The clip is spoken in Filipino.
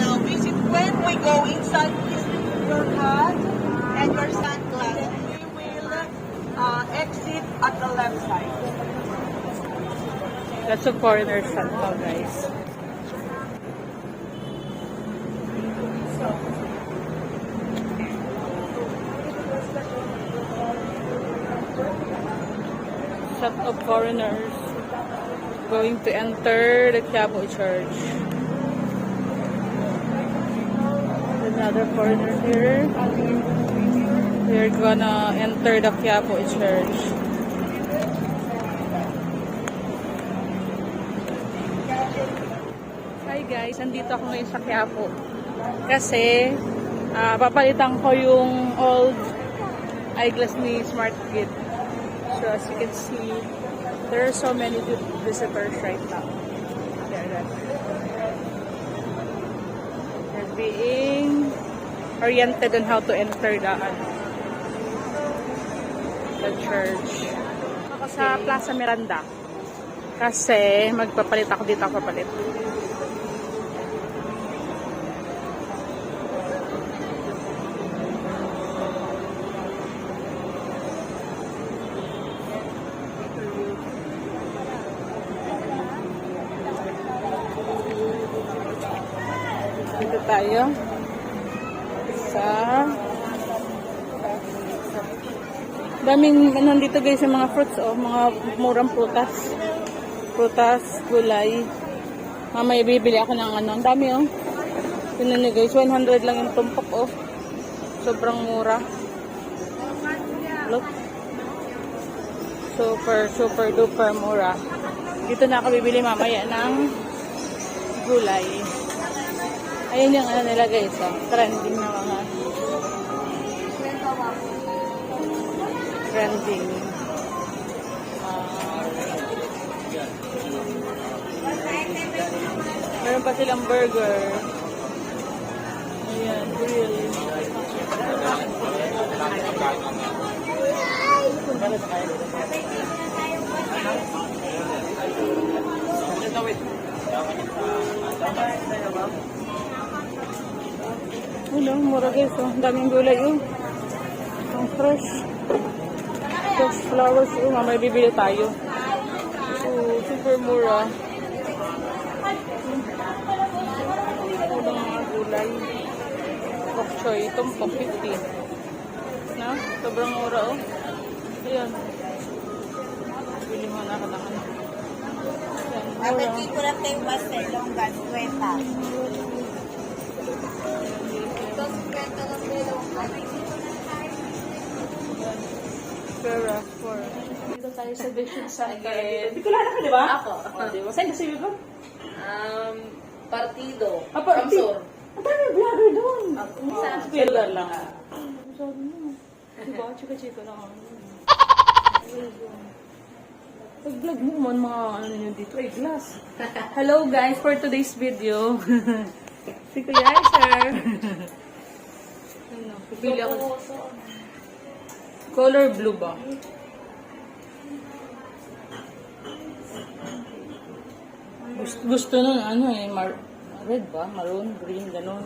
Now visit when we go inside, please remove your hat and your sunglasses. We will exit at the left side. That's a foreigner shot now, guys. Shot of foreigners going to enter the Quiapo Church. Another foreigner here. We're gonna enter the Quiapo Church. Hi guys, nandito ako ngayon sa Quiapo. Kasi, papalitan ko yung old eyeglass ni Smart Kid. So as you can see, there are so many visitors right now. They're being oriented on how to enter the church. Ako sa Plaza Miranda. Kasi magpapalit ako dito, ako papalit. Dito tayo sa daming nandito guys yung mga fruits, mga murang prutas, gulay. Mamaya bibili ako ng ang dami yun na guys, 100 lang yung tumpok sobrang mura. Look, super duper mura. Dito na ako bibili mamaya ng gulay. Ayun yung nila guys, trending na mga trending. Meron pa silang burger. Ayan, grill. Hello, mura guys. Ang daming gulay ang fresh flowers mamaya bibili tayo. Super mura. Walang mga gulay. Bok choy, tumpok 50 na, sobrang mura ayan, bili mo na ako ng Aquí por aquí pastel, longas, cuenta. Pera for. Dito tayo sa Vision Center. Bicolana ka, di ba? Ako. Di ba? Saan kasi ba? Partido. Partido. Ang dami vlogger doon. Saan? Vlogger lang. Sabi mo. Diba? Chika-chika lang. Pag-vlog mo man mga ano nyo dito. Ay, glass. Hello guys, for today's video. Si Kuya sir. Ano, pipili ako. Color blue ba? Gusto nun, red ba? Maroon, green, ganun.